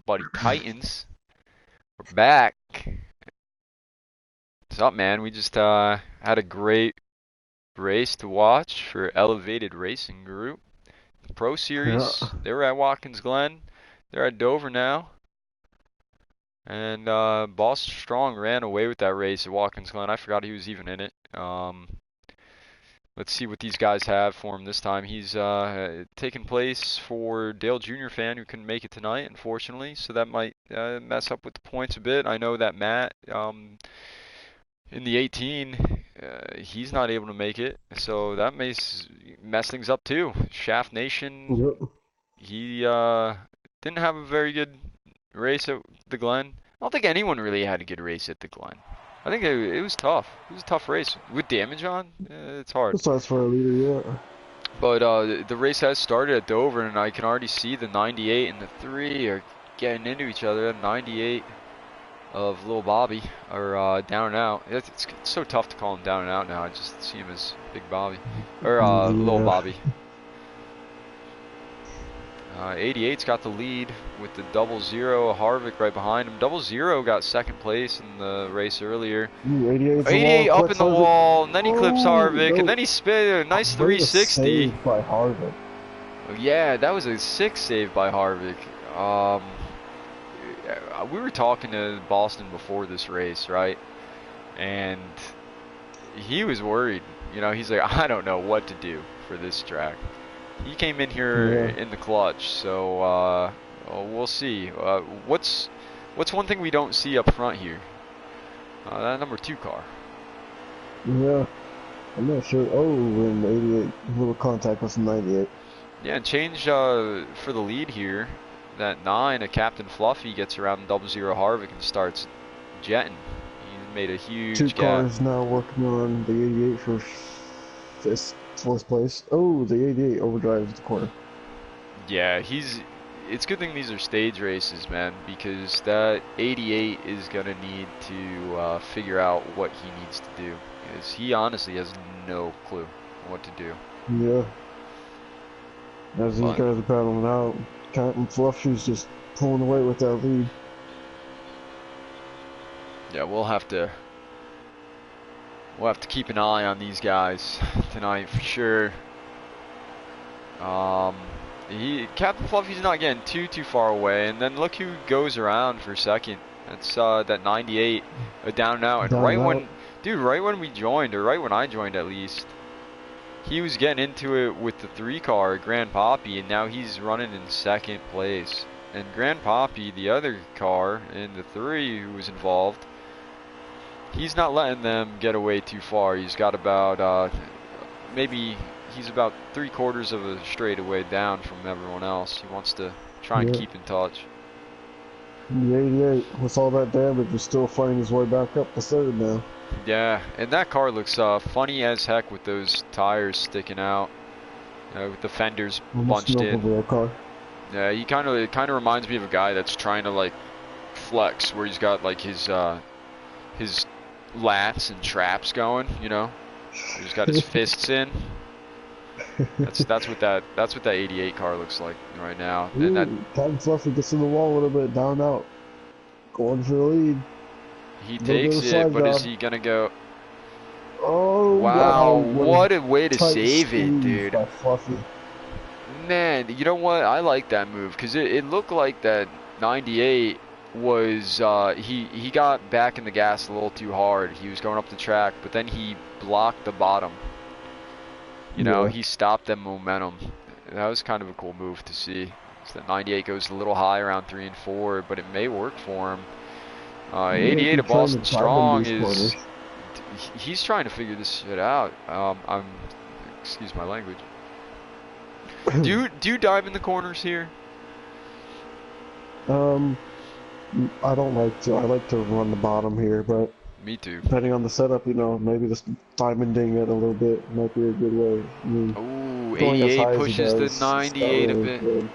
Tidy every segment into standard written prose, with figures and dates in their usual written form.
buddy Titans. We're back. What's up, man? We just had a great race to watch for Elevated Racing Group. The Pro Yeah. Series, they were at Watkins Glen. They're at Dover now. And Boss Strong ran away with that race at Watkins Glen. I forgot he was even in it. Let's see what these guys have for him this time. He's taking place for Dale Jr. fan who couldn't make it tonight, unfortunately. So that might mess up with the points a bit. I know that Matt in the 18, he's not able to make it. So that may mess things up too. Shaft Nation, Yep. he didn't have a very good race at the Glen. I don't think anyone really had a good race at the Glen. I think it was tough. It was a tough race. With damage on, it's hard. Besides for a leader, yeah. But the race has started at Dover, and I can already see the 98 and the 3 are getting into each other. 98 of Lil Bobby are down and out. It's so tough to call him down and out now. I just see him as Big Bobby. Or Lil Yeah. Bobby. 88's got the lead with the 00. Harvick right behind him. 00 got second place in the race earlier. Ooh, 88's the 88 wall, up in flex the Harvick. wall, and then he clips Oh, Harvick, and then he spit a nice great 360. save by Harvick. Yeah, that was a sick save by Harvick. We were talking to Boston before this race, right? And he was worried. You know, he's like, I don't know what to do for this track. He came in here Yeah. in the clutch, so we'll see. What's one thing we don't see up front here? That number 2 car. Yeah. I'm not sure. Oh, in 88. A little contact with 98. Yeah, and change for the lead here. That 9, a Captain Fluffy gets around 00 Harvick and starts jetting. He made a Two huge gap. cars now working on the 88 for fourth place. Oh, the 88 overdrives the corner. Yeah, it's a good thing these are stage races, man, because that 88 is going to need to figure out what he needs to do. Because he honestly has no clue what to do. Yeah. As these But, guys are battling out, Captain Fluffy's just pulling away with that lead. yeah, we'll have to keep an eye on these guys tonight for sure. Captain Fluffy's not getting too far away, and then look who goes around for second. That's that 98, a down and out, and Down and out. right when we joined, or right when I joined at least, he was getting into it with the 3 car, Grand Poppy, and now he's running in second place. And Grand Poppy, the other car in the 3 who was involved, he's not letting them get away too far. He's got about maybe he's about 3/4 of a straightaway down from everyone else. He wants to try and Yeah. keep in touch. The 88, with all that damage, is still fighting his way back up to third now. Yeah, and that car looks funny as heck with those tires sticking out, with the fenders Almost bunched an in. open wheel car. Yeah, it kind of reminds me of a guy that's trying to like flex, where he's got like his lats and traps going, you know. He's got his fists in. That's what that 88 car looks like right now. And that Ooh, Captain Fluffy gets in the wall a little bit, down and out. Going for the lead. he Little bit takes of a it, slide but is job. he gonna go? Oh, Wow, what a way to tight save it, squeeze dude. by Fluffy. Man, you know what? I like that move because it looked like that 98 was he got back in the gas a little too hard. He was going up the track, but then he blocked the bottom. You know, Yeah. he stopped that momentum. That was kind of a cool move to see. So that 98 goes a little high around 3 and 4, but it may work for him. Yeah, 88 of keep trying to Boston time Strong these is corners. he's trying to figure this shit out. Excuse my language. Do you dive in the corners here? Um, I don't like to. I like to run the bottom here, but Me too. depending on the setup, maybe just diamonding it a little bit might be a good way. I mean, Ooh, going as 88 high as he pushes the does, it's not 98 a really bit. good.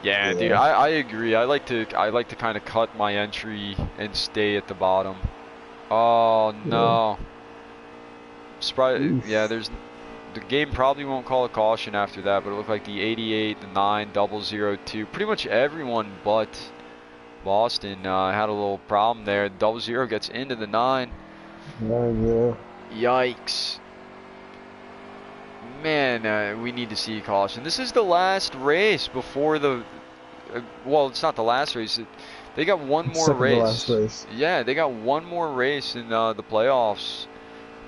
Yeah, dude, Yeah. I agree. I like to kind of cut my entry and stay at the bottom. Oh Yeah. no. Surprise. Yeah, Oof. the game probably won't call a caution after that, but it looked like the 88, the 9, 002, pretty much everyone but Boston had a little problem there. 00 gets into the 9. Yeah. Yikes. Man, we need to see caution. This is the last race before the... well, it's not the last race. They got one more Second to race. last race. Yeah, they got one more race in the playoffs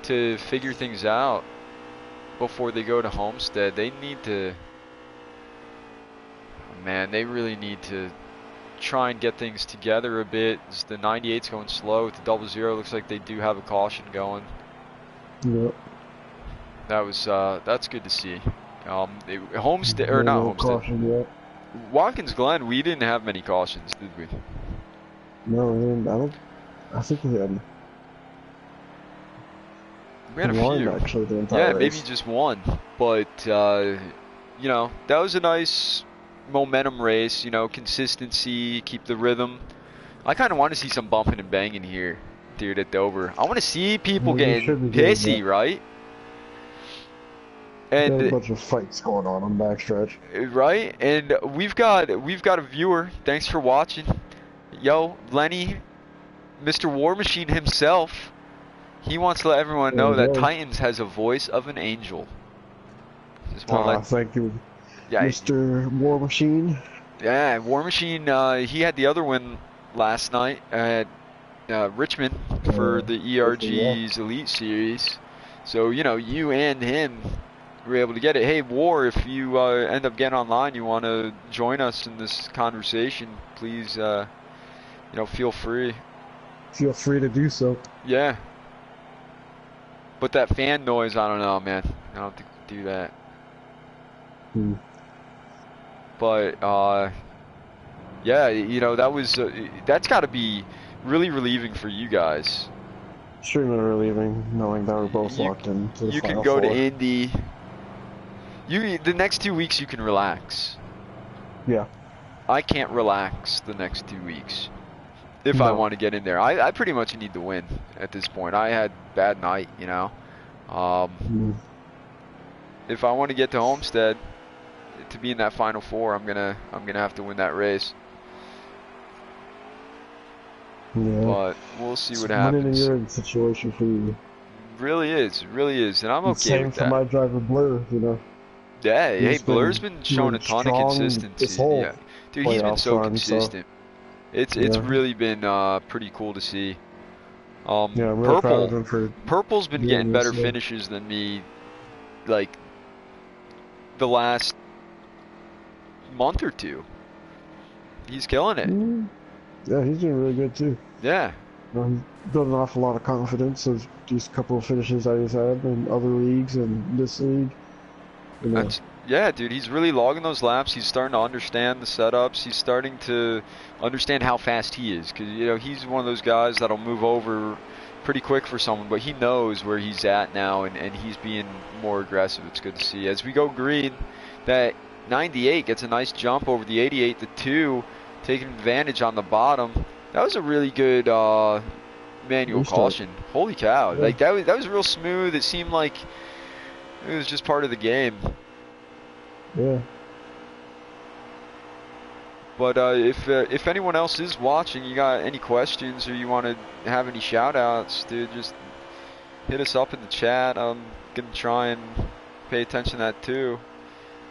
to figure things out before they go to Homestead. They need to... man, they really need to try and get things together a bit. The 98's going slow with the 00. Looks like they do have a caution going. Yep. That's good to see. Homestead, or not Homestead. Caution yet. Watkins Glen, we didn't have many cautions, did we? No, we didn't. I think we had. We had a few. Actually, the entire race. Maybe just one. But you know, that was a nice momentum race. You know, consistency, keep the rhythm. I kind of want to see some bumping and banging here, dude, at Dover. I want to see people getting pissy, right? And a bunch of fights going on the backstretch. Right? And we've got a viewer. Thanks for watching. Yo, Lenny, Mr. War Machine himself. He wants to let everyone know that Titans has a voice of an angel. Just want to let... thank you, yeah, Mr. War Machine. Yeah, War Machine, he had the other win last night at Richmond for the ERG's Elite Series. So, you know, you and him were able to get it. Hey, War, if you end up getting online, you want to join us in this conversation, please, you know, feel free. Feel free to do so. Yeah. But that fan noise, I don't know, man. I don't think we do that. But, yeah, you know, that's got to be really relieving for you guys. Extremely relieving, knowing that we're both locked into the You Final can go Four. to Indy. The next 2 weeks you can relax. Yeah. I can't relax the next 2 weeks if I want to get in there. I pretty much need to win at this point. I had a bad night, you know. If I want to get to Homestead to be in that Final Four, I'm gonna have to win that race. Yeah. But we'll see what happens. Winning a year situation for you. Really is, and I'm okay Same with for that. my driver Blur, you know. Yeah, hey, Blur's been showing a ton of consistency. Yeah, dude, he's been so consistent. It's really been pretty cool to see. Yeah, I'm really proud of him for Purple's been getting better finishes than me, like the last month or two. He's killing it. Yeah, he's doing really good too. Yeah. You know, he's building off a lot of confidence of these couple of finishes that he's had in other leagues and this league. You know. Yeah, dude, he's really logging those laps. He's starting to understand the setups. He's starting to understand how fast he is. Because, you know, he's one of those guys that'll move over pretty quick for someone, but he knows where he's at now, and he's being more aggressive. It's good to see. As we go green, that 98 gets a nice jump over the 88, the 2, taking advantage on the bottom. That was a really good manual caution. Holy cow. Yeah. Like, that was real smooth. It seemed like it was just part of the game. Yeah. But if anyone else is watching, you got any questions or you want to have any shout outs, dude, just hit us up in the chat. I'm going to try and pay attention to that too.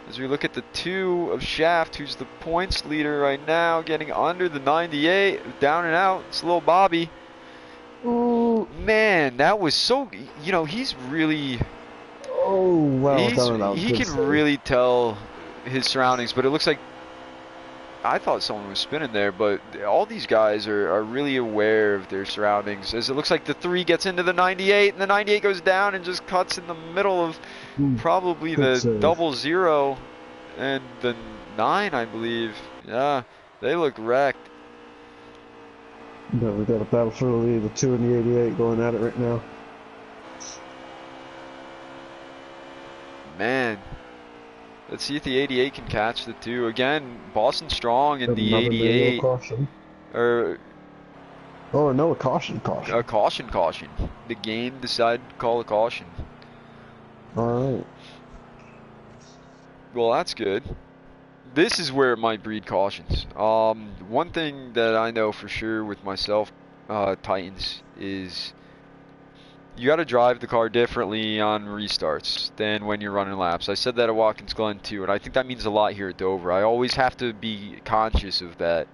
As we look at the 2 of Shaft, who's the points leader right now, getting under the 98, down and out. It's little Bobby. Ooh, man, that was so, you know, he's really... Oh, wow. He can really tell his surroundings, but it looks like I thought someone was spinning there, but all these guys are really aware of their surroundings. As it looks like the 3 gets into the 98, and the 98 goes down and just cuts in the middle of probably the 00 and the 9, I believe. Yeah, they look wrecked. Yeah, we got a battle for the lead, the 2 and the 88 going at it right now. Man, let's see if the 88 can catch the 2. Again, Boston strong in the 88. Caution. Or no, a caution. A caution. The game decided to call a caution. All right. Well, that's good. this is where it might breed cautions. One thing that I know for sure with myself, Titans, is you got to drive the car differently on restarts than when you're running laps. I said that at Watkins Glen too, and I think that means a lot here at Dover. I always have to be conscious of that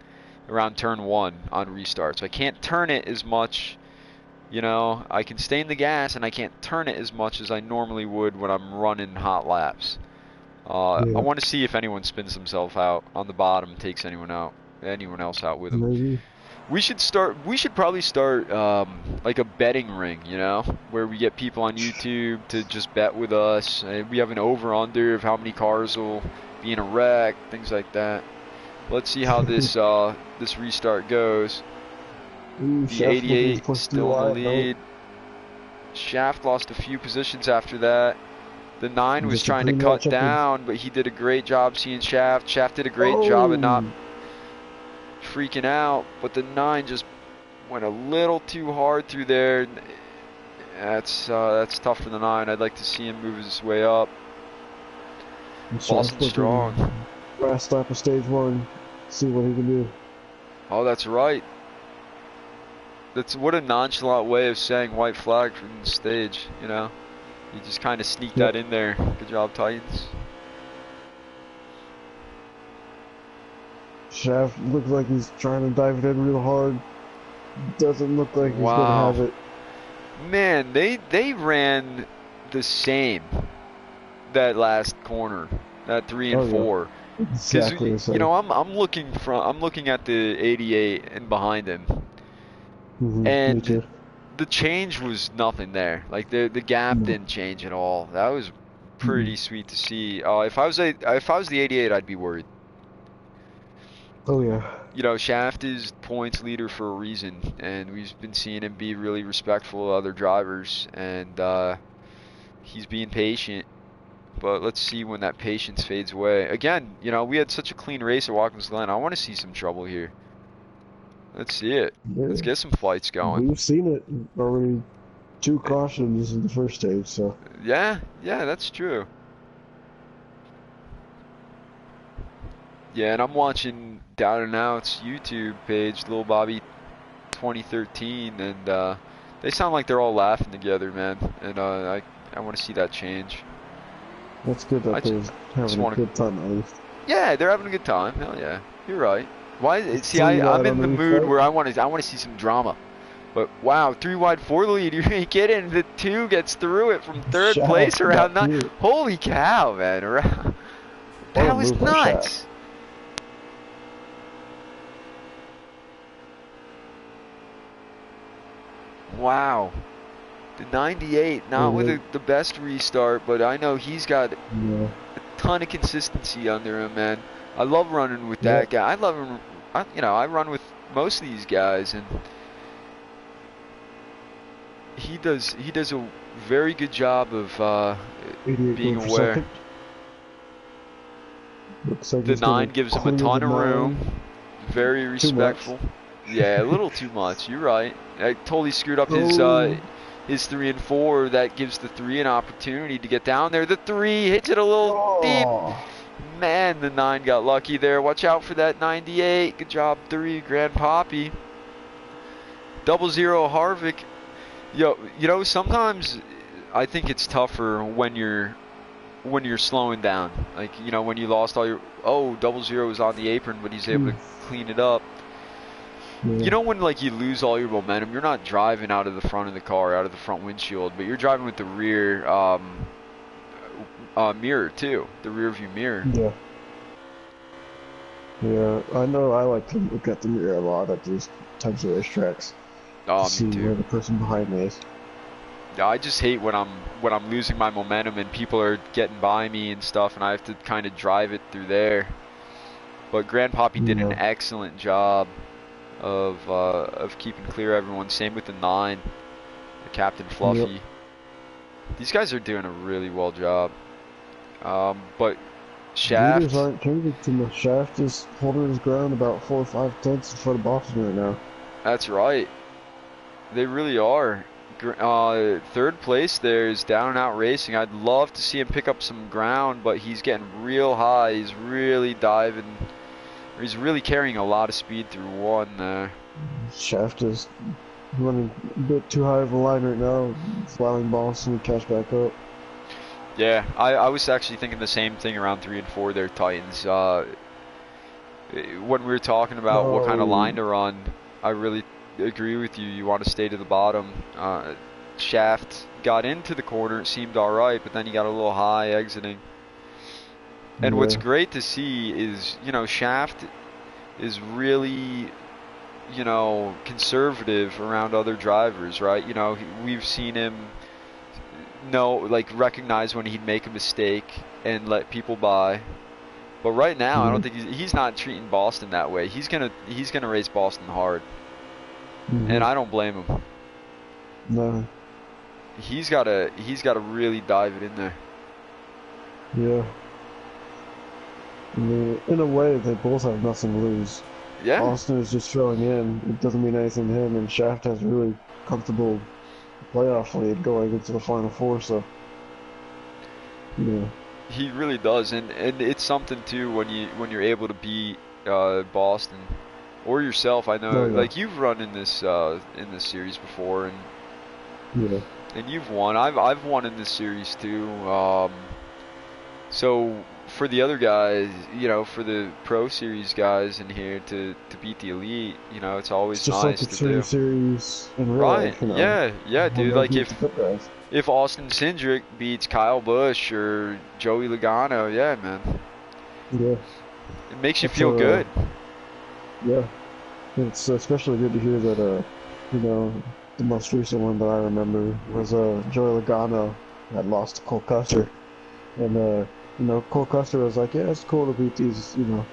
around turn 1 on restarts. I can't turn it as much, you know, I can stay in the gas and I can't turn it as much as I normally would when I'm running hot laps. I Yeah, want to see if anyone spins himself out on the bottom, takes anyone else out with him. maybe. We should probably start like a betting ring, you know, where we get people on YouTube to just bet with us. We have an over/under of how many cars will be in a wreck, things like that. Let's see how this this restart goes. Ooh, The Shaft looking 88 pushed still through in the lead. Shaft lost a few positions after that. The 9 was Just a trying to pre-match cut up down, but he did a great job seeing Shaft. Shaft did a great job at not Oh, freaking out, but the 9 just went a little too hard through there. That's tough for the 9. I'd like to see him move his way up. Shaft Boston looking strong. last lap of stage 1. See what he can do. Oh, that's right. That's what a nonchalant way of saying white flag from the stage, you know? You just kind of sneak that in there. Good job, Titans. Shaft looks like he's trying to dive it in real hard. Doesn't look like he's Wow. gonna have it. Man, they ran the same that last corner, that 3 and 4. Exactly the Because same. you know, I'm looking at the 88 and behind him, Me and too. the change was nothing there. Like the gap didn't change at all. That was pretty sweet to see. If I was the 88, I'd be worried. Oh yeah. You know, Shaft is points leader for a reason, and we've been seeing him be really respectful of other drivers, and he's being patient. But let's see when that patience fades away. Again, you know, we had such a clean race at Watkins Glen. I want to see some trouble here. Let's see it. Let's get some flights going. We've seen it already. 2 cautions in the first stage, so. Yeah, that's true. Yeah, and I'm watching Down and Out's YouTube page, Lil Bobby 2013, and they sound like they're all laughing together, man. And I want to see that change. That's good that they're having a good time at least. Yeah, they're having a good time. Hell yeah, you're right. Why? See, Three I'm wide in on the the mood restart. where I want to see some drama. But wow, 3 wide for the lead. You ain't kidding. The 2 gets through it from 3rd Shaft place around got 9. through. Holy cow, man! What That a was move by nuts. Shaft. Wow. The 98, not with the best restart, but I know he's got Yeah. a ton of consistency under him, man. I love running with that guy. I love him. You know, I run with most of these guys, and he does a very good job of 88 being going for aware. second. Looks like The he's gonna 9 gives him a clear ton the of 9. room. Very Too much. respectful. Yeah, a little too much. You're right. I totally screwed up his 3 and 4. That gives the 3 an opportunity to get down there. The 3 hits it a little deep. Man, the 9 got lucky there. Watch out for that 98. Good job, 3, Grand Poppy. 00 Harvick. You know, sometimes I think it's tougher when you're slowing down. Like, you know, when you lost all your 00 was on the apron, but he's able to clean it up. Yeah. You know, when like you lose all your momentum, you're not driving out of the front of the car, out of the front windshield, but you're driving with the rear mirror too, the rear view mirror. Yeah. Yeah, I know I like to look at the mirror a lot at these types of racetracks. Oh, To see me where too. the person behind me is. Yeah, I just hate when I'm losing my momentum and people are getting by me and stuff, and I have to kind of drive it through there. But Grand Poppy did an excellent job of keeping clear of everyone. Same with the 9, the Captain Fluffy. Yep. These guys are doing a really well job. But Shaft. Leaders aren't changing too much. Shaft is holding his ground about 4 or 5 tenths in front of Boston right now. That's right. They really are. third place there is Down and Out Racing. I'd love to see him pick up some ground, but he's getting real high. He's really diving. He's really carrying a lot of speed through one there. Shaft is running a bit too high of a line right now. It's allowing Boston to catch back up. Yeah, I was actually thinking the same thing around 3 and 4 there, Titans. When we were talking about what kind of line to run, I really agree with you. You want to stay to the bottom. Shaft got into the corner, it seemed alright, but then he got a little high exiting. And what's great to see is, you know, Shaft is really, you know, conservative around other drivers, right? You know, we've seen him recognize when he'd make a mistake and let people by. But right now, I don't think he's not treating Boston that way. He's gonna race Boston hard, and I don't blame him. No. He's gotta really dive it in there. Yeah. I mean, in a way, they both have nothing to lose. Yeah. Austin is just filling in. It doesn't mean anything to him, and Shaft has a really comfortable playoff lead going into the Final Four, so, yeah. He really does, and it's something too when you're able to beat Boston or yourself. I know, like you've run in this series before, and you've won. I've won in this series too. So for the other guys, you know, for the Pro Series guys in here to beat the Elite, you know, it's always just nice like to do. Series in real Right? life, you know? Yeah, dude. Like if Austin Cindric beats Kyle Busch or Joey Logano, yeah, man. Yeah. It makes you feel good. Yeah. It's especially good to hear that, you know, the most recent one that I remember was Joey Logano had lost to Cole Custer. And, you know, Cole Custer was like, yeah, it's cool to beat these, you know,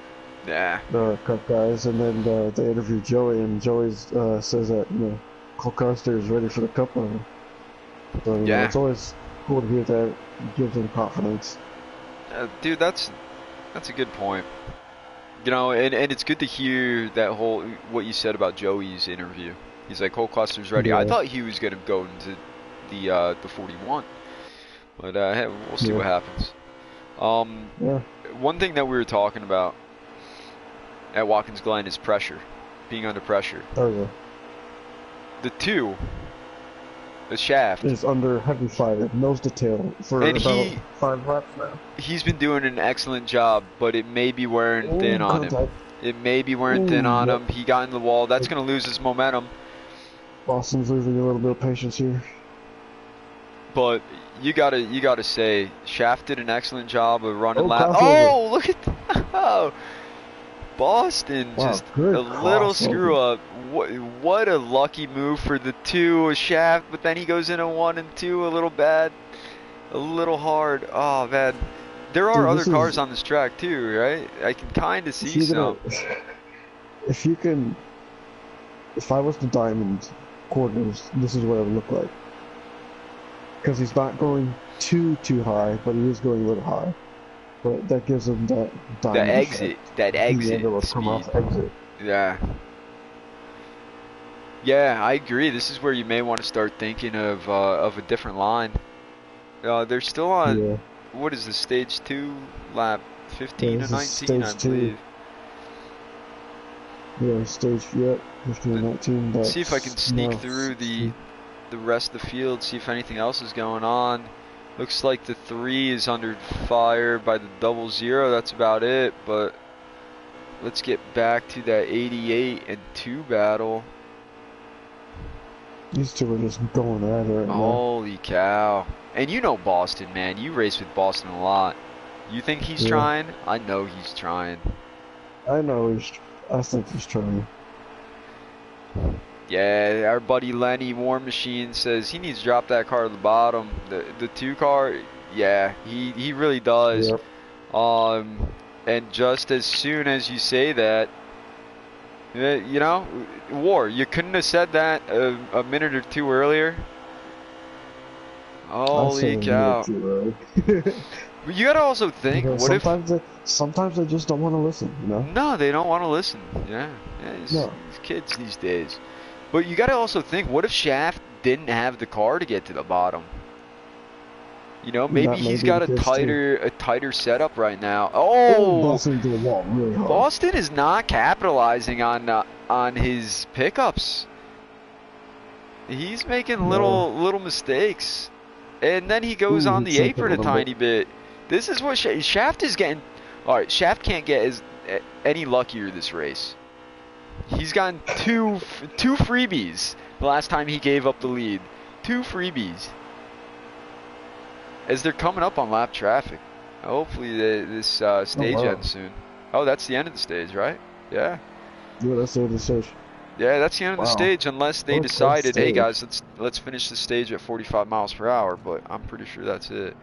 Cup guys. And then they interviewed Joey, and Joey says that, you know, Cole Custer is ready for the Cup run. So, you know, it's always cool to hear that. It gives them confidence. Dude, that's a good point. You know, and it's good to hear that whole, what you said about Joey's interview. He's like, Cole Custer's ready. I thought he was going to go into the 41. But hey, we'll see what happens. One thing that we were talking about at Watkins Glen is pressure, being under pressure. Oh, yeah. The Shaft is under heavy fire, nose to tail, for about 5 laps now. He's been doing an excellent job, but it may be wearing thin on him. It may be wearing thin on him. He got in the wall. That's going to lose his momentum. Boston's losing a little bit of patience here. But you gotta say, Shaft did an excellent job of running laps. Oh, look at that! Boston just a little screw up. What a lucky move for the 2 Shaft, but then he goes into 1 and 2 a little bad, a little hard. Oh man, there are other cars on this track too, right? I can kind of see some. If I was the Diamond quarters, this is what it would look like. Because he's not going too high, but he is going a little high. But that gives him that exit speed. Yeah. Yeah, I agree. This is where you may want to start thinking of a different line. They're still on, what is this, stage 2, lap 15 or 19, I believe. Yeah, stage, 15 or 19. See if I can sneak through the rest of the field, see if anything else is going on. Looks like the 3 is under fire by the 00. That's about it, but let's get back to that 88 and 2 battle. These two are just going at it right now. Holy cow. And you know Boston, man. You race with Boston a lot. You think he's trying? I know he's trying. I think he's trying. Yeah, our buddy Lenny War Machine says he needs to drop that car to the bottom. The 2 car, yeah, he really does. Yep. And just as soon as you say that, you know, War, you couldn't have said that a minute or 2 earlier. Holy cow. But you gotta also think, sometimes they just don't want to listen, you know? No, they don't want to listen. Yeah, these kids these days. But you got to also think, what if Shaft didn't have the car to get to the bottom. You know, maybe That may he's be the got a case too. tighter setup right now. Oh, Oh, busting into the wall really hard. Boston is not capitalizing on his pickups. He's making No, little mistakes, and then he goes ooh, on he the slipped a apron a little bit. tiny bit. This is what Shaft is getting. All right, Shaft can't get any luckier this race. He's gotten two freebies the last time he gave up the lead. 2 freebies. As they're coming up on lap traffic. Hopefully this Oh stage wow. ends soon. Oh, that's the end of the stage, right? Yeah. Yeah, that's the other stage. Yeah, that's the end of the Wow. stage unless they What a close decided, hey stage. guys, let's finish the stage at 45 miles per hour, but I'm pretty sure that's it.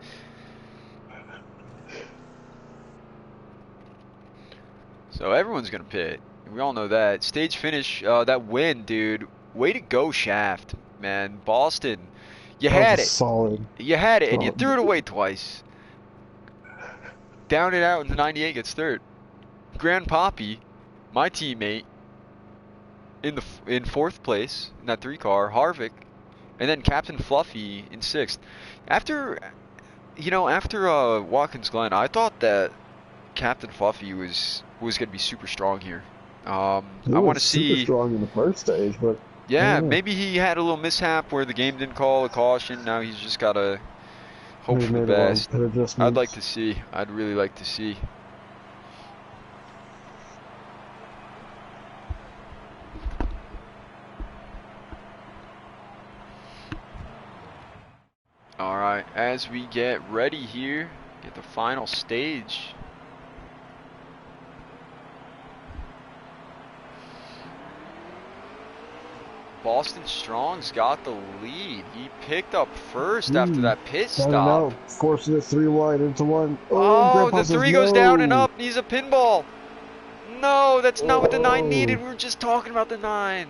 So everyone's going to pit. We all know that. Stage finish, that win, dude. Way to go, Shaft. Man, Boston. You That was a had it. solid, You had it, and you solid threw it away victory. twice. Down and out, and the 98 gets third. Grand Poppy, my teammate, in 4th place in that 3 car. Harvick, and then Captain Fluffy in 6th. After Watkins Glen, I thought that Captain Fluffy was going to be super strong here. He I want was to super see. strong in the first stage, but I Yeah, don't know. maybe he had a little mishap where the game didn't call a caution. Now he's just got to hope He for the made a lot of best. pit I'd like adjustments. to see. I'd really like to see. Alright, as we get ready here, get the final stage. Boston Strong's got the lead. He picked up first after Ooh, that pit down and stop. out, forcing it 3 wide into 1. Oh, Oh, Grandpa the says 3 goes down and no. up. Needs a pinball. No, that's not what the 9 needed. Oh, We were just talking about the 9.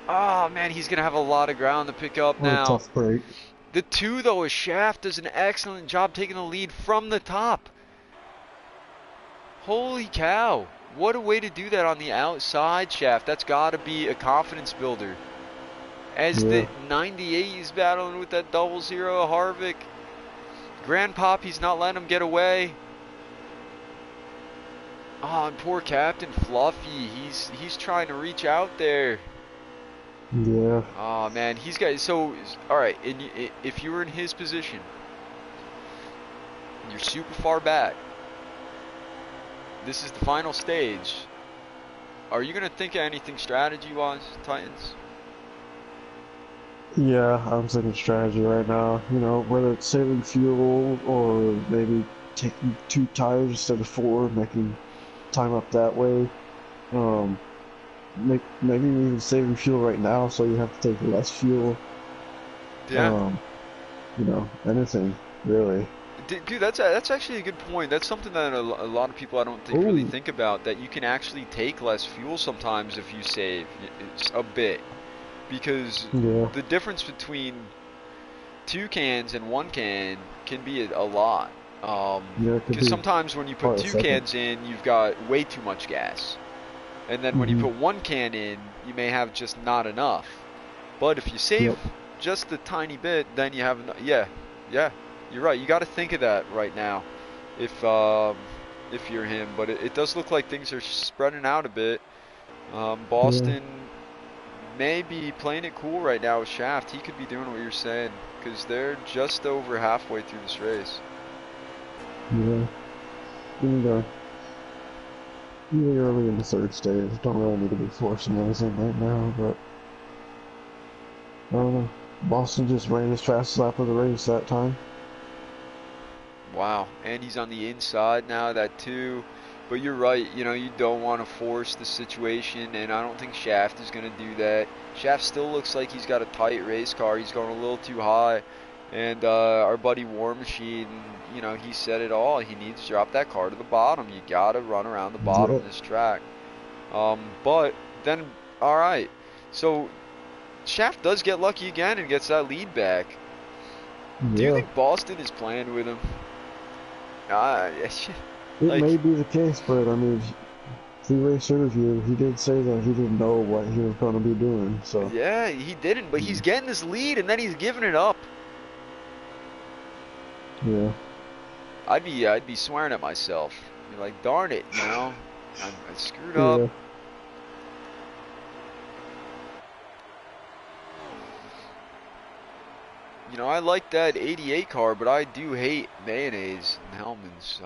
Oh, man, he's going to have a lot of ground to pick up what a now. tough break. The 2, though, is Shaft does an excellent job taking the lead from the top. Holy cow. What a way to do that on the outside, Shaft. That's got to be a confidence builder. As Yeah. the 98 is battling with that 00 Harvick. Grand Poppy's not letting him get away. Oh, and poor Captain Fluffy. He's trying to reach out there. Yeah. Oh man, he's got so. All right, if you were in his position, and you're super far back. This is the final stage. Are you gonna think of anything strategy-wise, Titans? Yeah, I'm thinking strategy right now. You know, whether it's saving fuel or maybe taking 2 tires instead of 4, making time up that way. Um, maybe even saving fuel right now so you have to take less fuel. Yeah. You know, anything really. Dude, that's actually a good point. That's something that a lot of people I don't think really Oh, think about. That you can actually take less fuel sometimes if you save a bit, because yeah, the difference between 2 cans and 1 can be a lot. yeah, it could Because be sometimes when you put quite a 2 second. cans in, you've got way too much gas. And then when you Mm-hmm. put 1 can in, you may have just not enough. But if you save Yep. just a tiny bit, then you have yeah, you're right. You got to think of that right now, if you're him. But it does look like things are spreading out a bit. Yeah, Boston may be playing it cool right now with Shaft. He could be doing what you're saying because they're just over halfway through this race. yeah. Even really early in the 3rd stage. Don't really need to be forcing anything right now, but I don't know. Boston just ran his fastest lap of the race that time. Wow, and he's on the inside now, that too. But you're right, you know, you don't want to force the situation, and I don't think Shaft is going to do that. Shaft still looks like he's got a tight race car. He's going a little too high. And our buddy War Machine, you know, he said it all. He needs to drop that car to the bottom. You got to run around the bottom Yep. of this track. But then, all right. So Shaft does get lucky again and gets that lead back. Do you Yeah. think Boston is playing with him? It Like, may be the case, but I mean, pre-race interview, he did say that he didn't know what he was going to be doing. So Yeah, he didn't, but he's getting this lead and then he's giving it up. yeah, I'd be swearing at myself. You're like, darn it, you know, I screwed up. yeah. You know, I like that 88 car, but I do hate mayonnaise and Hellman's.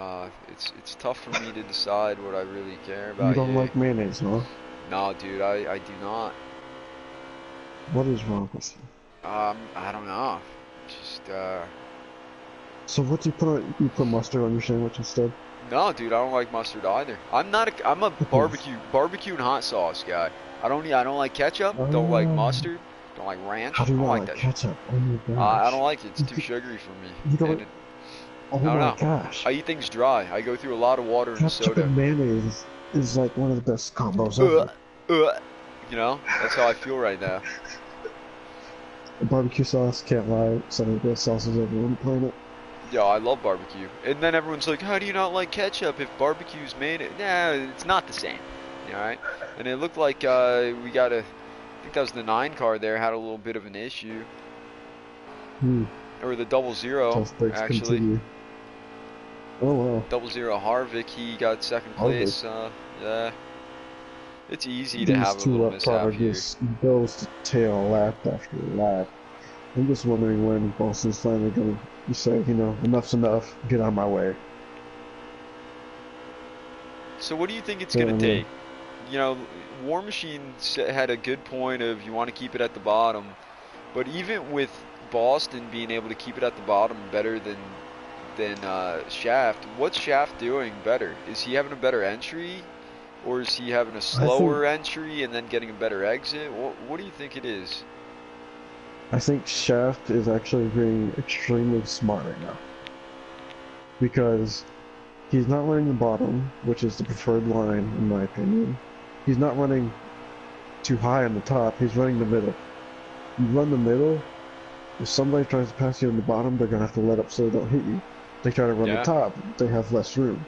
It's tough for me to decide what I really care You about don't here. like mayonnaise, huh? No, dude, I do not. What is wrong with you? I don't know. Just, So what do you put on? You put mustard on your sandwich instead? no, dude, I don't like mustard either. I'm a Because barbecue and hot sauce guy. I don't like ketchup, don't like um, mustard, don't like ranch, how do I you don't not like like that shit. ketchup? Oh my I gosh. don't like it. It's You, too sugary for me. you And don't. Oh I don't my know. gosh. I eat things dry. I go through a lot of water and Ketchup soda. and mayonnaise is like one of the best combos Ugh, ever. ugh. You know, that's how I feel right now. Barbecue sauce, can't lie, some of the best sauces ever on the planet. Yeah, I love barbecue. And then everyone's like, how do you not like ketchup if barbecue's made it? Nah, it's not the same. Alright? And it looked like we got I think that was the 9 car there, had a little bit of an issue. Hmm. Or the 00, Tough breaks actually. continue. Oh wow. 00 Harvick, he got second Harvick. place. Yeah. It's easy to These have a two little lap car mishap here. just goes to tail lap after lap. I'm just wondering when Boston's finally gonna say, you know, enough's enough, get out of my way. So what do you think it's So, going I to mean, take? You know, War Machine had a good point of you want to keep it at the bottom, but even with Boston being able to keep it at the bottom better than Shaft, what's Shaft doing better? Is he having a better entry, or is he having a I think slower entry and then getting a better exit? What do you think it is? I think Shaft is actually being extremely smart right now because he's not running the bottom, which is the preferred line in my opinion. He's not running too high on the top. He's running the middle. You run the middle. If somebody tries to pass you on the bottom, they're gonna have to let up so they don't hit you. They try to run the Yeah, top, they have less room.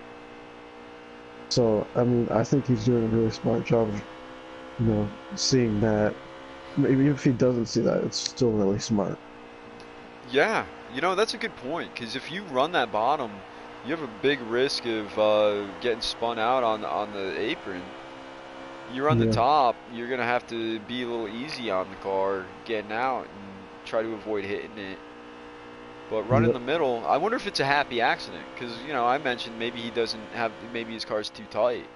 So I mean, I think he's doing a really smart job of, you know, seeing that. Maybe if he doesn't see that, it's still really smart. yeah. You know, that's a good point, because if you run that bottom, you have a big risk of getting spun out on the apron. You run the Yeah. top, you're gonna have to be a little easy on the car getting out and try to avoid hitting it. But running Yep. the middle, I wonder if it's a happy accident, because you know I mentioned maybe he doesn't have, maybe his car's too tight.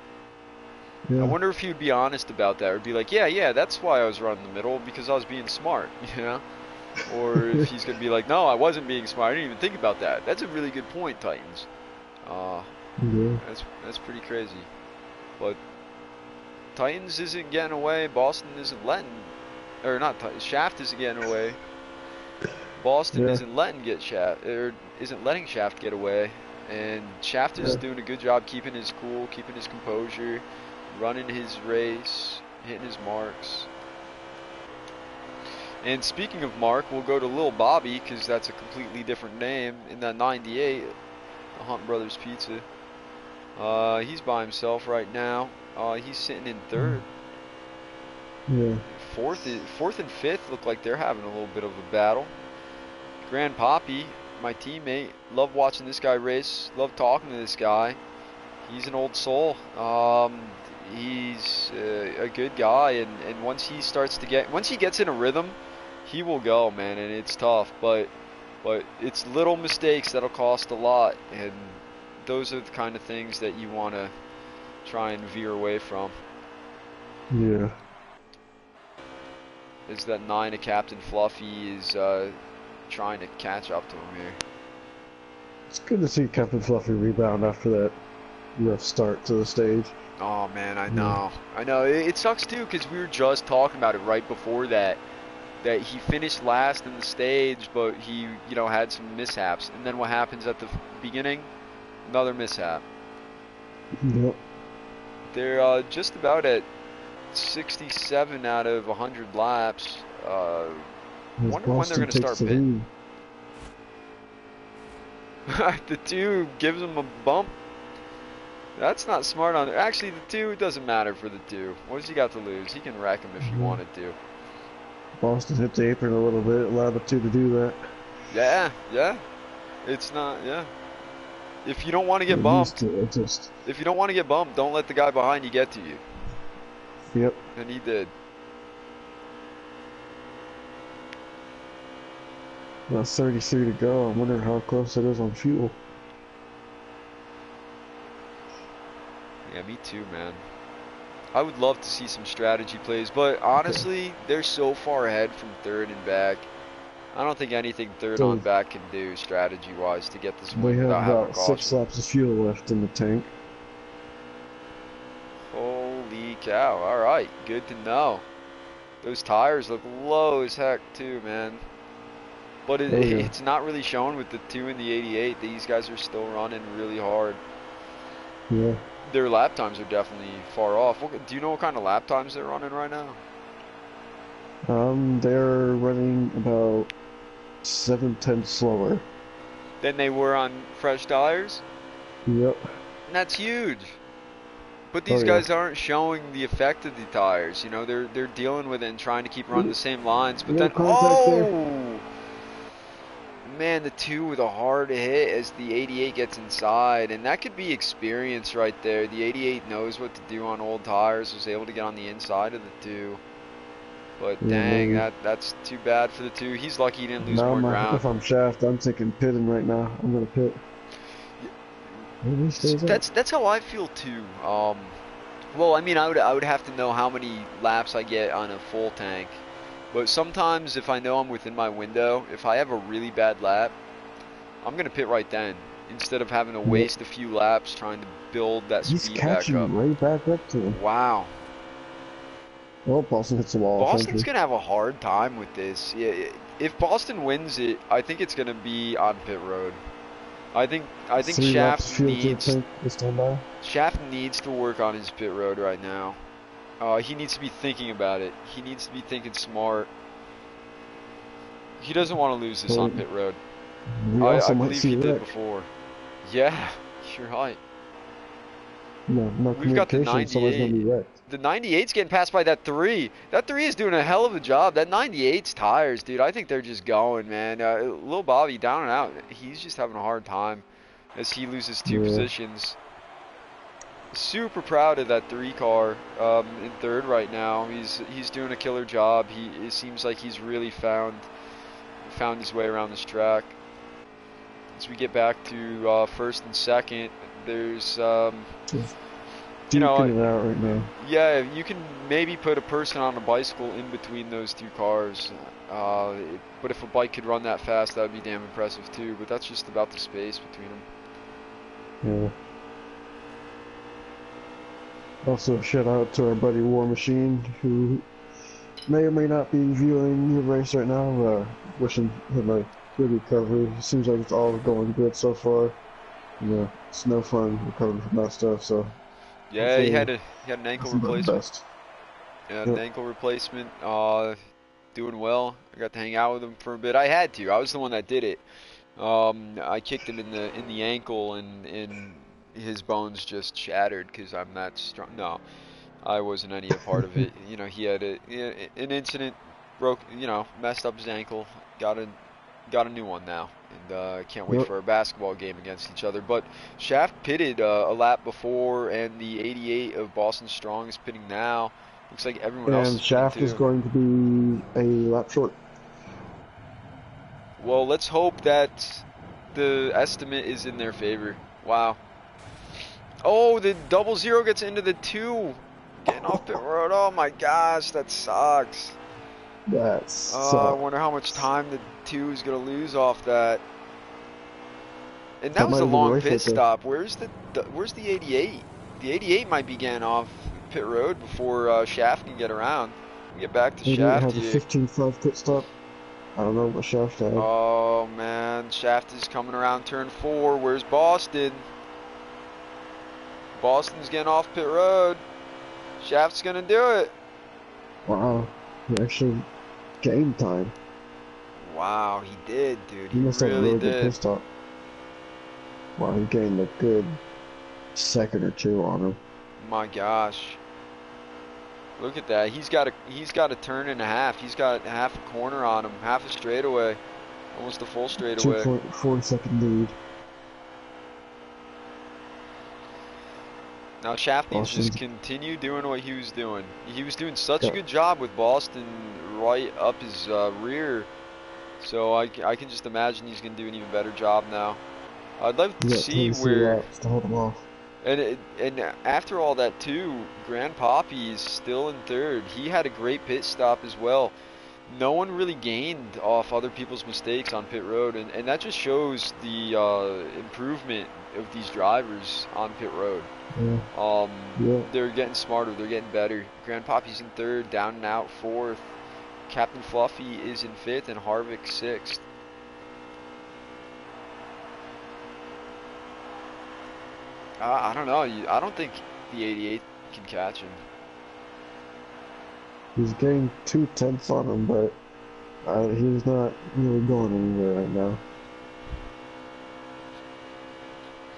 I Yeah. wonder if he would be honest about that, or be like, yeah, that's why I was running the middle, because I was being smart, you know? Or if he's gonna be like, no, I wasn't being smart, I didn't even think about that. That's a really good point, Titans. Uh, Yeah. that's pretty crazy. But Titans isn't getting away. Boston isn't letting, or not. Shaft isn't getting away. Boston Yeah. isn't letting get Shaft, or isn't letting Shaft get away. And Shaft is Yeah. doing a good job keeping his cool, keeping his composure, running his race, hitting his marks. And speaking of Mark, we'll go to Lil Bobby, because that's a completely different name in that 98, the Hunt Brothers Pizza. He's by himself right now. He's sitting in third. Yeah. Fourth and fifth look like they're having a little bit of a battle. Grand Poppy, my teammate, love watching this guy race. Love talking to this guy. He's an old soul. He's a good guy, and once he gets in a rhythm, he will go, man. And it's tough, but it's little mistakes that'll cost a lot, and those are the kind of things that you want to try and veer away from. Yeah. Is that 9 of Captain Fluffy is trying to catch up to him here. It's good to see Captain Fluffy rebound after that rough start to the stage. Oh man, I Yeah. know. I know. It sucks too, because we were just talking about it right before that he finished last in the stage, but he, you know, had some mishaps. And then what happens at the beginning? Another mishap. Yep. They're just about at 67 out of 100 laps. As Wonder when they're Boston going to takes start the pitting. lead. The 2 gives him a bump. That's not smart on. Actually, the 2 it doesn't matter for the 2. What has he got to lose? He can wreck him if he wanted to. Boston hit the apron a little bit, allowed the 2 to do that. Yeah, yeah. It's not. Yeah. If you don't want to get They're used bumped, to it, just. if you don't want to get bumped, don't let the guy behind you get to you. Yep. And he did. About 33 to go. I'm wondering how close it is on fuel. Yeah, me too, man. I would love to see some strategy plays, but honestly, they're so far ahead from third and back. I don't think anything third on back can do strategy-wise to get this We win have without having a about caution. 6 laps of fuel left in the tank. Holy cow. All right, good to know. Those tires look low as heck too, man. But it's not really shown with the 2 and the 88. These guys are still running really hard. Yeah. Their lap times are definitely far off. Do you know what kind of lap times they're running right now? They're running about 7/10 slower. Than they were on fresh tires? Yep. And that's huge. But these guys aren't showing the effect of the tires. You know, they're dealing with it and trying to keep running the same lines. But then, man, the 2 with a hard hit as the 88 gets inside. And that could be experience right there. The 88 knows what to do on old tires. Was able to get on the inside of the 2. But dang, that's too bad for the 2. He's lucky he didn't lose more ground. If I'm Shaft, I'm thinking pitting right now. I'm gonna pit. That's how I feel too. Well, I mean, I would have to know how many laps I get on a full tank. But sometimes if I know I'm within my window, if I have a really bad lap, I'm gonna pit right then instead of having to waste a few laps trying to build that speed back up. He's catching right back up to him. Wow. Well, Boston hits the wall. Boston's gonna have a hard time with this. Yeah, if Boston wins it, I think it's gonna be on pit road. I think Shaft needs to work on his pit road right now. He needs to be thinking about it. He needs to be thinking smart. He doesn't want to lose this on pit road. I believe he did before. Yeah, you're right. No We've got the 98. The 98's getting passed by that 3. That 3 is doing a hell of a job. That 98's tires, dude, I think they're just going, man. Lil Bobby down and out. He's just having a hard time as he loses 2 positions. Super proud of that 3 car in third right now. He's doing a killer job. It seems like he's really found his way around this track. As we get back to first and second, there's you know, it out right now. Yeah, you can maybe put a person on a bicycle in between those 2 cars. But if a bike could run that fast, that would be damn impressive too. But that's just about the space between them. Yeah. Also, shout out to our buddy War Machine, who may or may not be viewing the race right now. Wishing him a good recovery. It seems like it's all going good so far. Yeah, it's no fun recovering from that stuff. So. Yeah, he had an ankle replacement. Yeah, an ankle replacement. Doing well. I got to hang out with him for a bit. I had to. I was the one that did it. I kicked him in the ankle, and his bones just shattered because I'm that strong. No, I wasn't any part of it. You know, he had an incident, messed up his ankle. Got a new one now. And can't wait for a basketball game against each other. But Shaft pitted a lap before, and the 88 of Boston Strong is pitting now. Looks like everyone else is Shaft is going to be a lap short. Well, let's hope that the estimate is in their favor. Wow. Oh, the 00 gets into the 2. Getting off the road. Oh my gosh, that sucks. I wonder how much time the 2 is going to lose off that. And that was a long pit stop. Where's the 88? The 88 might be getting off pit road before Shaft can get around. We'll get back to Shaft here. Has a 15.5 pit stop. I don't know what Shaft had. Oh man, Shaft is coming around turn 4. Where's Boston? Boston's getting off pit road. Shaft's going to do it. Wow. He actually gained time. Wow, he did, dude. He must have a really good pit stop. Wow, he gained a good second or two on him. My gosh. Look at that. He's got a turn and a half. He's got half a corner on him, half a straightaway, almost a full straightaway. 2.4 second lead. Now Shaft needs to just Boston. continue doing what he was doing. He was doing such a Yeah. good job with Boston right up his rear. So I can just imagine he's going to do an even better job now. I'd love to You got see 23 where, laps to hold him off. and after all that too, Grand Papi is still in third. He had a great pit stop as well. No one really gained off other people's mistakes on pit road, and that just shows the improvement of these drivers on pit road. Yeah. Yeah. They're getting smarter, they're getting better. Grand Papi's in third, Down and Out fourth. Captain Fluffy is in fifth, and Harvick sixth. I don't know. I don't think the 88 can catch him. He's gained 2/10 on him, but he's not really going anywhere right now.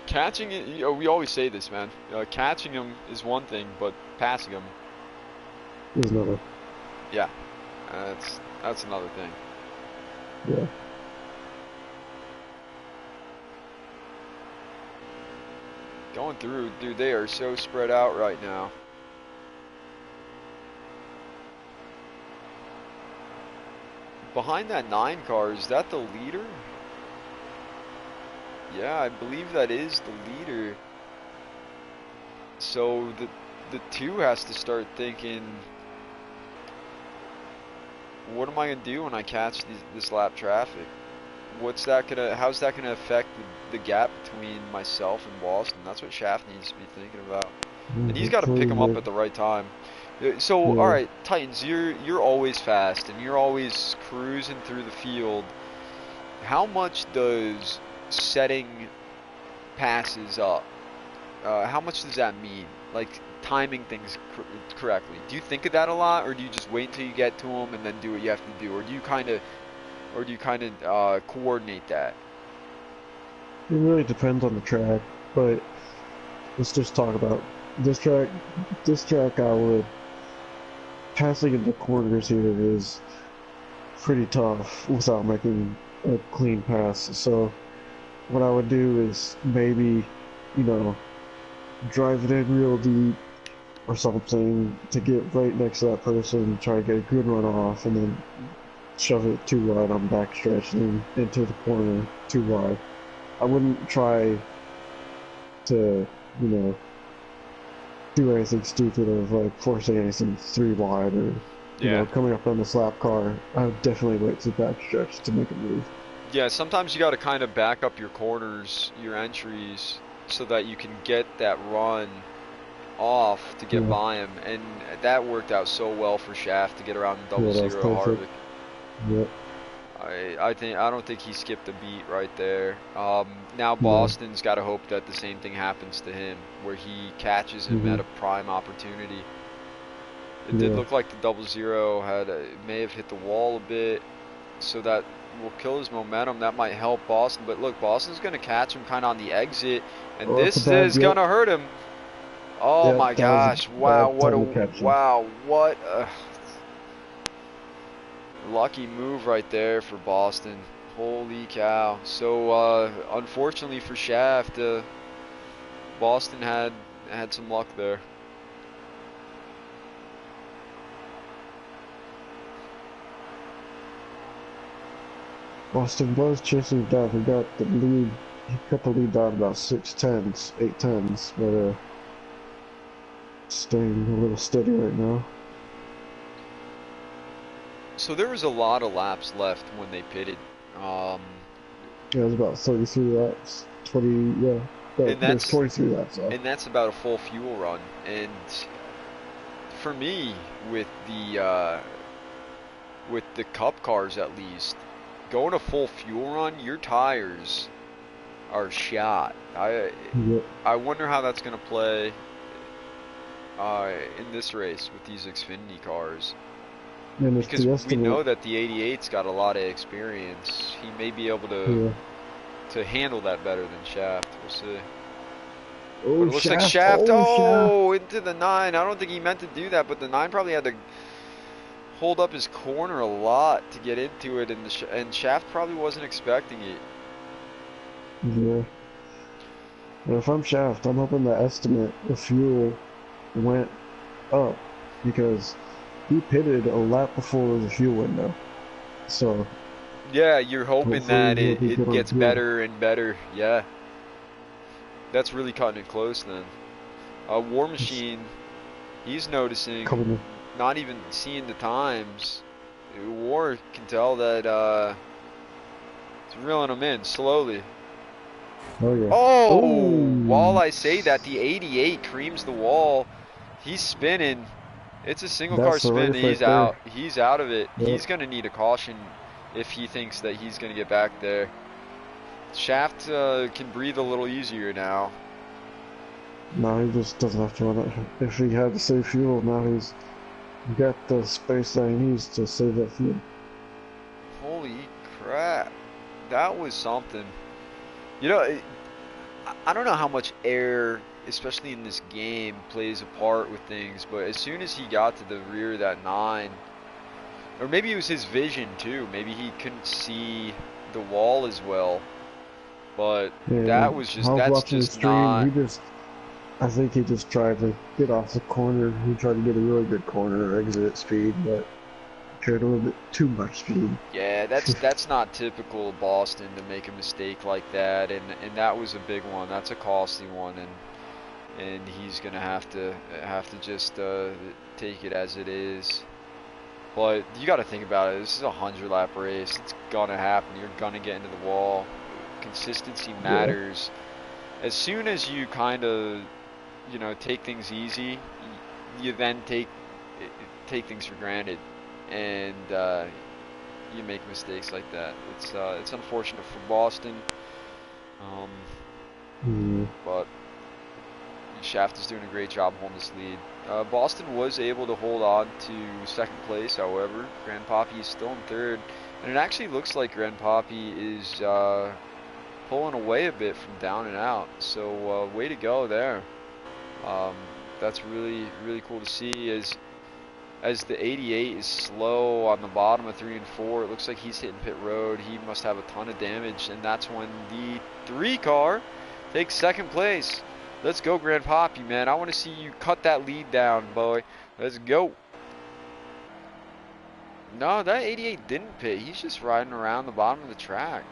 Catching it, we always say this, man. Catching him is one thing, but passing him, He's another. yeah, that's another thing. Yeah. Going through, dude, they are so spread out right now. Behind that 9 car, is that the leader? Yeah, I believe that is the leader. So the 2 has to start thinking, what am I gonna do when I catch this lap traffic? How's that gonna affect the gap between myself and Boston? That's what Shaft needs to be thinking about. And he's got to pick him up at the right time. So, Yeah. all right, Titans, you're always fast and you're always cruising through the field. How much does setting passes up? How much does that mean? Like timing things correctly. Do you think of that a lot, or do you just wait until you get to them and then do what you have to do, or do you kind of coordinate that? It really depends on the track, but let's just talk about this track. This track, I would passing into corners here is pretty tough without making a clean pass. So what I would do is maybe, drive it in real deep or something to get right next to that person, try to get a good run off, and then shove it too wide on backstretch and then into the corner too wide. I wouldn't try to, do anything stupid of like forcing anything 3 wide or, coming up on the slap car. I would definitely wait to the backstretch to make a move. Yeah, sometimes you got to kind of back up your corners, your entries, so that you can get that run off to get by him, and that worked out so well for Shaft to get around the double zero Harvick. Yep. I don't think he skipped a beat right there. Now Boston's got to hope that the same thing happens to him, where he catches him at a prime opportunity. It did look like the double zero may have hit the wall a bit, so that will kill his momentum. That might help Boston, but look, Boston's going to catch him kind of on the exit, and this is going to hurt him. Oh my gosh! Wow, what a lucky move right there for Boston. Holy cow! So unfortunately for Shaft, Boston had some luck there. Boston was chasing down. He got the lead. He cut the lead down about 6/10, 8/10, but staying a little steady right now. So there was a lot of laps left when they pitted. Yeah, it was about 33 laps. 20, yeah. There's 23 laps off. And that's about a full fuel run. And for me, with the Cup cars at least, going a full fuel run, your tires are shot. I wonder how that's going to play in this race with these Xfinity cars. Because we know that the 88's got a lot of experience. He may be able to handle that better than Shaft. We'll see. But Oh, it looks like Shaft. Shaft, Oh, Shaft. oh, into the 9. I don't think he meant to do that, but the 9 probably had to hold up his corner a lot to get into it, and and Shaft probably wasn't expecting it. Yeah. And if I'm Shaft, I'm hoping the estimate of fuel went up because he pitted a lap before the fuel window. So Yeah, you're hoping hopefully that he'll be it good on gets fuel. better and better. Yeah, that's really cutting it close then. War It's Machine, he's noticing, coming in. not even seeing the times. War can tell that it's reeling him in slowly. Oh yeah. Oh, while Oh, I say that, the 88 creams the wall. He's spinning. It's a single car that's the spin. race right He's there. out. He's out of it. Yep. He's going to need a caution if he thinks that he's going to get back there. Shaft can breathe a little easier now. Now he just doesn't have to run it. If he had to save fuel, now he's got the space that he needs to save that fuel. Holy crap. That was something. You know, I don't know how much air, especially in this game, plays a part with things, but as soon as he got to the rear of that 9, or maybe it was his vision too, maybe he couldn't see the wall as well, but Yeah, I was that's watching the just stream. not, I think he just tried to get off the corner. He tried to get a really good corner exit speed, but carried a little bit too much speed. yeah, that's not typical of Boston to make a mistake like that, and that was a big one. That's a costly one, and he's gonna have to just take it as it is. But you got to think about it. This is a 100-lap race. It's gonna happen. You're gonna get into the wall. Consistency Yeah, matters. As soon as you kind of, take things easy, you then take things for granted, and you make mistakes like that. It's unfortunate for Boston, um, yeah, but Shaft is doing a great job holding this lead. Boston was able to hold on to second place, however. Grand Papi is still in third, and it actually looks like Grand Papi is pulling away a bit from down and out. So way to go there. Um, that's really really cool to see. As the 88 is slow on the bottom of 3 and 4, it looks like he's hitting pit road. He must have a ton of damage, and that's when the 3 car takes second place. Let's go, Grand Papi, man. I want to see you cut that lead down, boy. Let's go. No, that 88 didn't pit. He's just riding around the bottom of the track.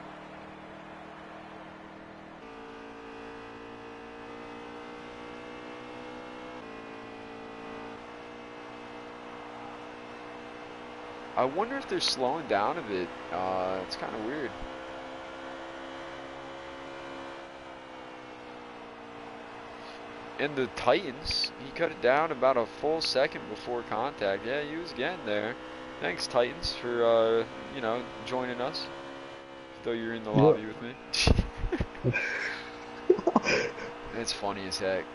I wonder if they're slowing down a bit. It's kind of weird. And the Titans, he cut it down about a full second before contact. Yeah, he was getting there. Thanks, Titans, for, joining us. Though you're in the yeah. lobby with me. It's funny as heck.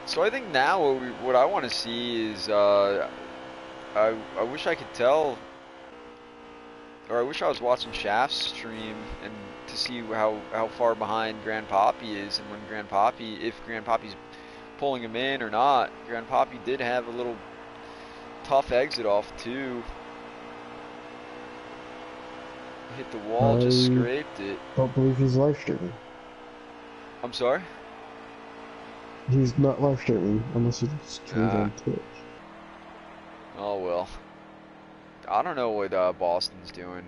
So I think now what I want to see is, I wish I could tell, or I wish I was watching Shaft's stream and to see how far behind Grand Papi is, and when if Grand Papi's pulling him in or not. Grand Papi did have a little tough exit off too. Hit the wall, just I scraped it. don't believe he's live streaming. I'm sorry? He's not live streaming unless he streams Ah, on Twitch. oh well. I don't know what Boston's doing.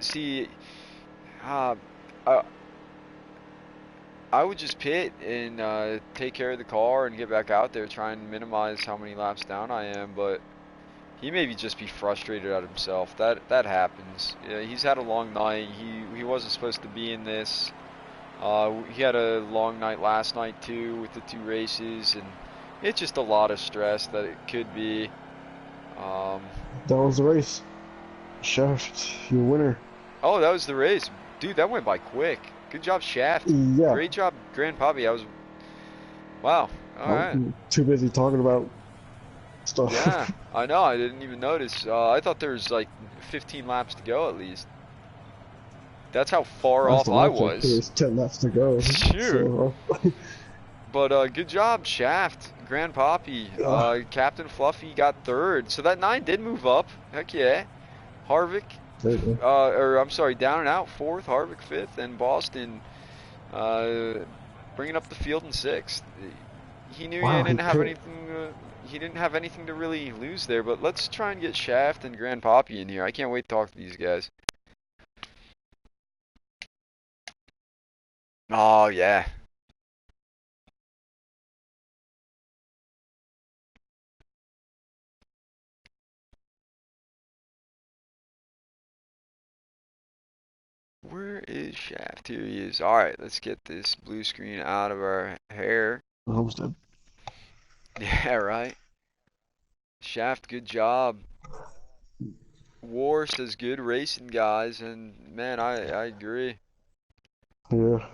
See, uh, I, I would just pit and take care of the car and get back out there, try and minimize how many laps down I am. But he maybe just be frustrated at himself. That happens. Yeah, he's had a long night. He wasn't supposed to be in this. He had a long night last night too with the 2 races, and it's just a lot of stress that it could be. Um, That was the race. Shaft, your winner. oh, that was the race, dude. That went by quick. Good job, Shaft. Yeah. Great job, Grand Papi. Wow. All right. I'm too busy talking about Yeah, stuff. I know. I didn't even notice. I thought there was like 15 laps to go at least. That's how far Last off time I I checked, was. there's 10 laps to go. Shoot. So, But good job, Shaft, Grand Poppy. Captain Fluffy got third. So that 9 did move up. Heck yeah. Harvick, there you go. or I'm sorry, down and out fourth. Harvick fifth, and Boston bringing up the field in sixth. He knew he Wow, he didn't have pit. anything. He didn't have anything to really lose there. But let's try and get Shaft and Grand Poppy in here. I can't wait to talk to these guys. Oh yeah. Where is Shaft? Here he is. All right, let's get this blue screen out of our hair. Homestead. Yeah, right. Shaft, good job. War says good racing, guys, and man, I agree. Yeah.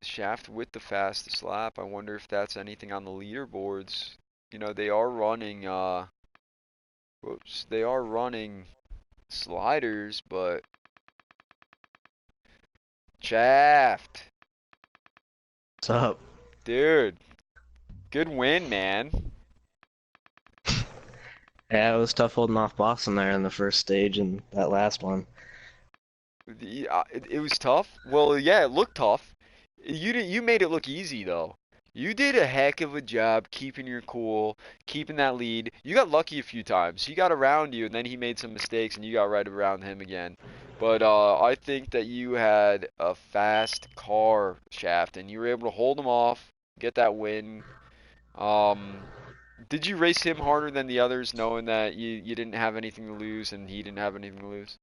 Shaft with the fastest lap. I wonder if that's anything on the leaderboards. You know, they are running whoops, they are running sliders, but Shaft, What's up? dude, good win, man. Yeah, it was tough holding off Boston there in the first stage and that last one. It was tough. Well, yeah, it looked tough. You made it look easy though. You did a heck of a job keeping your cool, keeping that lead. You got lucky a few times. He got around you, and then he made some mistakes, and you got right around him again. But I think that you had a fast car, Shaft, and you were able to hold him off, get that win. Um, did you race him harder than the others, knowing that you didn't have anything to lose and he didn't have anything to lose?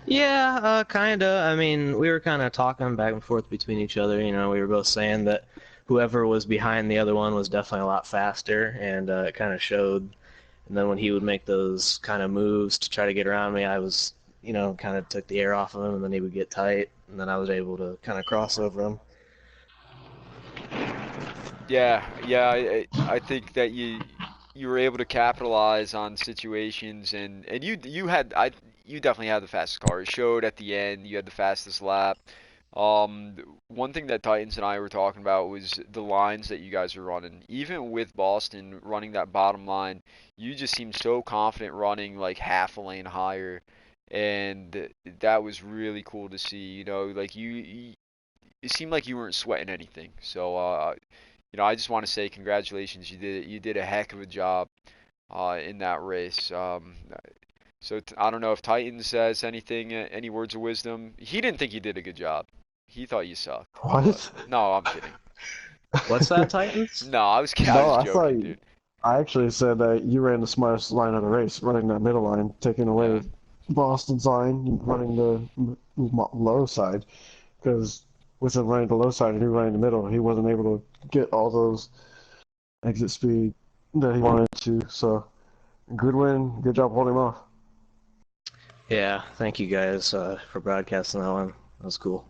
Yeah, kinda. I mean, we were kind of talking back and forth between each other. You know, we were both saying that whoever was behind the other one was definitely a lot faster, and it kind of showed. And then when he would make those kind of moves to try to get around me, I was, kind of took the air off of him, and then he would get tight, and then I was able to kind of cross over him. Yeah, I think that you were able to capitalize on situations and you definitely had the fastest car. It showed at the end. You had the fastest lap. One thing that Titans and I were talking about was the lines that you guys were running. Even with Boston running that bottom line, you just seemed so confident running like half a lane higher, and that was really cool to see. You know, like it seemed like you weren't sweating anything. So I just want to say congratulations. You did a heck of a job in that race. So I don't know if Titan says anything, any words of wisdom. He didn't think you did a good job. He thought you sucked. But What? no, I'm kidding. What's that, Titans? No, I No, was I thought joking, dude. I actually said that you ran the smartest line of the race, running that middle line, taking Yeah. away Boston's line, running the low side. Because with him running the low side and he running the middle, he wasn't able to get all those exit speed that he wanted to. So, good win. Good job holding him off. Yeah, thank you guys for broadcasting that one. That was cool.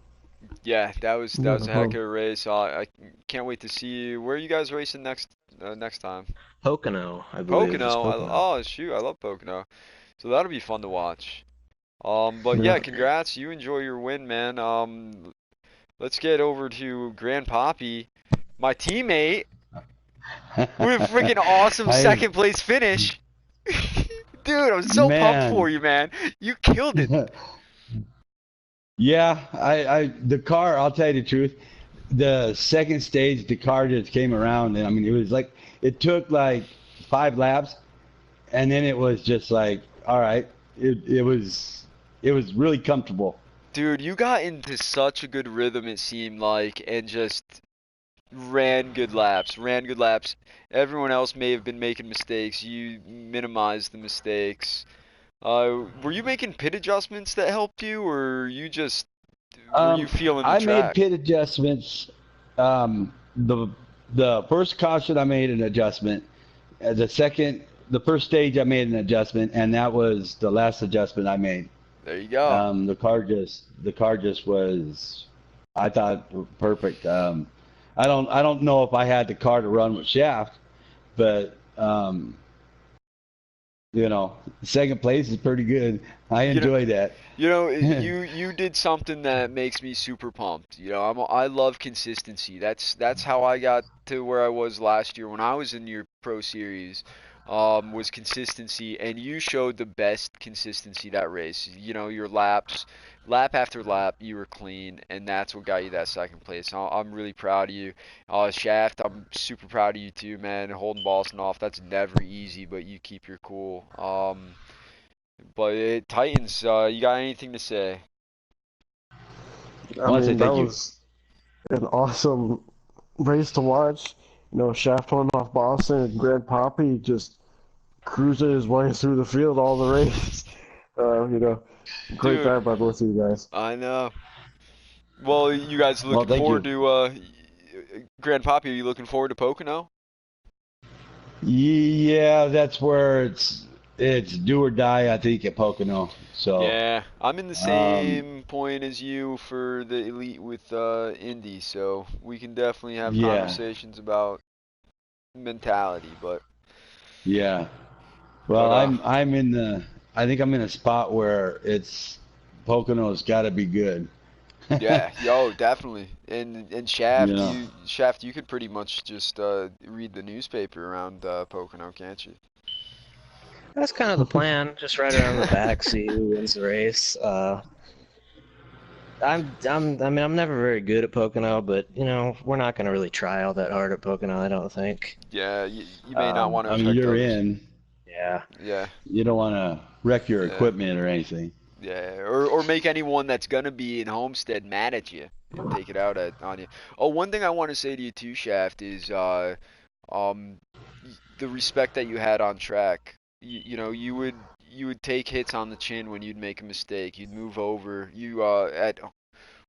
Yeah, that Yeah, was no a heck problem. of a race. I can't wait to see you. Where are you guys racing next time? Pocono, I believe, is Pocono. Pocono. Oh shoot, I love Pocono. So that'll be fun to watch. But Yeah. yeah, congrats. You enjoy your win, man. Let's get over to Grand Poppy, my teammate, with a freaking awesome I second place finish. Dude, I'm so pumped for man, you, man. You killed it. yeah, the car. I'll tell you the truth. The second stage, the car just came around, and I mean, it was like it took like 5 laps, and then it was just like, all right, it was really comfortable. Dude, you got into such a good rhythm, it seemed like, and just ran good laps, ran good laps. Everyone else may have been making mistakes. You minimized the mistakes. Were you making pit adjustments that helped you, or were you feeling the I made track? pit adjustments. Um, the the first caution I made an adjustment. The first stage I made an adjustment, and that was the last adjustment I made. There you go. The car just was, I thought, perfect. I don't know if I had the car to run with shaft, but you know, second place is pretty good. I You know, enjoy that. you did something that makes me super pumped. I love consistency. That's how I got to where I was last year when I was in your pro series. Was consistency, and you showed the best consistency that race. Your laps, lap after lap, you were clean, and that's what got you that second place. I'm really proud of you. Shaft, I'm super proud of you too, man. Holding Boston off, that's never easy, but you keep your cool. But Titans, you got anything to say? I I want to say mean, that thank you. was an awesome race to watch. Shaft went off Boston and Grand Poppy just cruising his way through the field all the race. You know, great Dude, drive by both of you guys. I know. Well, you guys Well, looking thank forward you. to Grand Papi? Are you looking forward to Pocono? Yeah, that's where it's do or die, I think, at Pocono. So, Yeah, I'm in the um, same point as you for the elite with Indy, so we can definitely have yeah, conversations about mentality. But yeah. but Well, I'm in the I think I'm in a spot where it's Pocono's got to be good. yeah, yo, definitely. And You Shaft, know. you could pretty much just read the newspaper around Pocono, can't you? That's kind of the plan. Just right around the back, see who wins the race. I'm never very good at Pocono, but we're not gonna really try all that hard at Pocono, I don't think. Yeah, you may not Um, want to I mean, affect you're others. in. yeah. Yeah, You don't want to wreck your yeah. equipment or anything. Yeah, or make anyone that's gonna be in Homestead mad at you and take it out on you. Oh, one thing I want to say to you too, Shaft, is um the respect that you had on track. You would take hits on the chin when you'd make a mistake. You'd move over. You at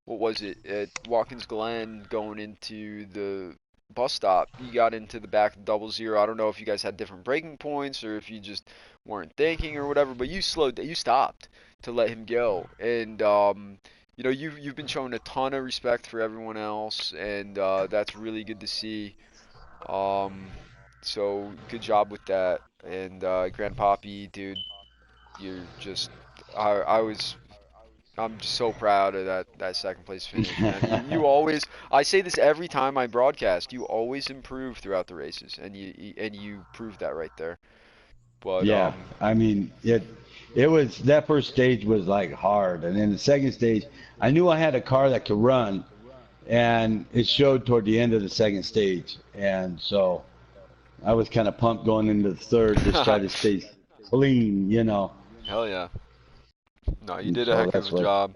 what was it, at Watkins Glen going into the bus stop, you got into the back of double zero. I don't know if you guys had different breaking points or if you just weren't thinking or whatever, but you stopped to let him go. And you've been showing a ton of respect for everyone else, and that's really good to see. Um, so good job with that. And Grandpappy, dude, you're just I was I'm just so proud of that second place finish, man. You always, I say this every time I broadcast, you always improve throughout the races, and you proved that right there. But Yeah, I mean it was that first stage was like hard, and then the second stage, I knew I had a car that could run, and it showed toward the end of the second stage, and so I was kind of pumped going into the third, just try to stay clean, you know. hell yeah. No, you And did a so heck of that's a what. job.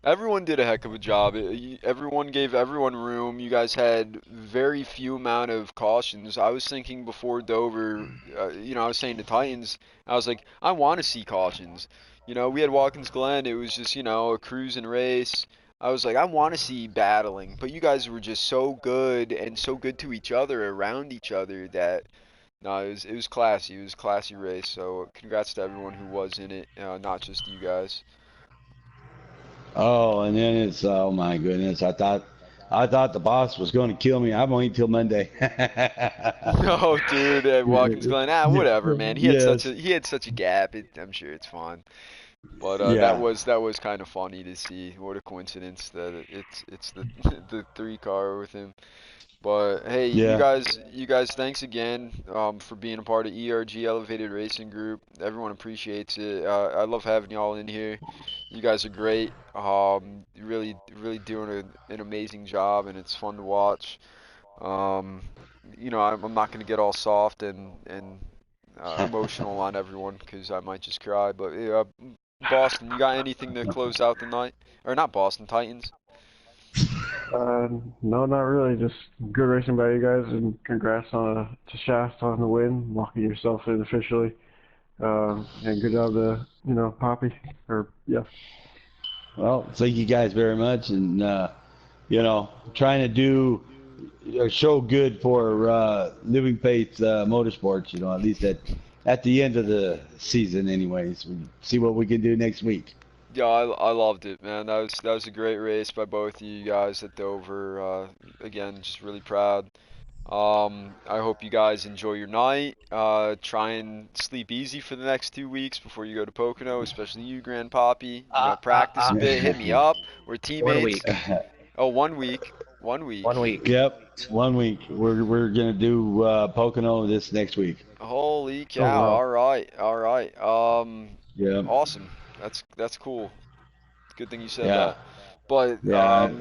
Everyone did a heck of a job. Everyone gave everyone room. You guys had very few amount of cautions. I was thinking before Dover, I was saying to Titans, I was like, I want to see cautions. We had Watkins Glen. It was just, a cruising race. I was like, I want to see battling, but you guys were just so good and so good to each other, around each other that no, it was classy. It was a classy race. So congrats to everyone who was in it, not just you guys. Oh, and then it's oh my goodness, I thought the boss was going to kill me. I'm waiting till Monday. No, dude, Watkins Glen. Whatever, man. Yes. He had such a gap. I'm sure it's fine. But that Yeah. was kind of funny to see. What a coincidence that it's the the three car with him. But hey, you Yeah. guys, you guys, thanks again for being a part of ERG Elevated Racing Group. Everyone appreciates it. I love having y'all in here. You guys are great. Really, really doing an amazing job, and it's fun to watch. Um, I'm not gonna get all soft and emotional on everyone because I might just cry. But yeah, Boston, you got anything to close out the night? Or not Boston, Titans? No, not really. Just good racing by you guys, and congrats to Shaft on the win, locking yourself in officially. And good job to Poppy, or yeah. Well, thank you guys very much, and trying to do show good for Living Faith Motorsports. At least at the end of the season, anyways. We see what we can do next week. Yeah, I loved it, man. That was a great race by both of you guys at Dover. Again, just really proud. I hope you guys enjoy your night. Try and sleep easy for the next 2 weeks before you go to Pocono, especially you, Grand Poppy. Practice a bit. Hit me up. We're 1 teammates. week. Oh, 1 week. 1 week. 1 week. Yep, 1 week. We're gonna do Pocono this next week. Holy Oh cow. wow. All right. All right. Yep. Awesome. That's cool. Good thing you said Yeah. that. But Yeah.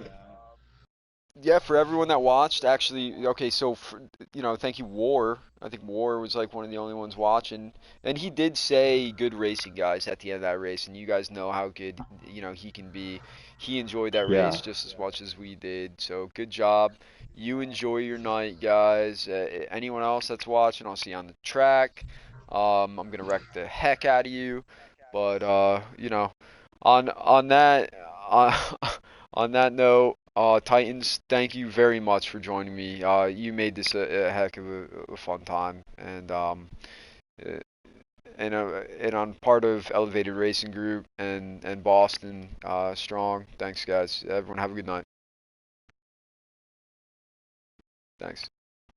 yeah, for everyone that watched, actually, okay, so thank you, War. I think War was like one of the only ones watching, and he did say good racing, guys, at the end of that race, and you guys know how good, he can be. He enjoyed that race Yeah. just as much as we did, so good job. You enjoy your night, guys. Anyone else that's watching, I'll see you on the track. I'm gonna wreck the heck out of you, but on that on that note. Titans, thank you very much for joining me. You made this a heck of a fun time, uh, and on part of Elevated Racing Group and Boston Strong. Thanks, guys. Everyone, have a good night. Thanks.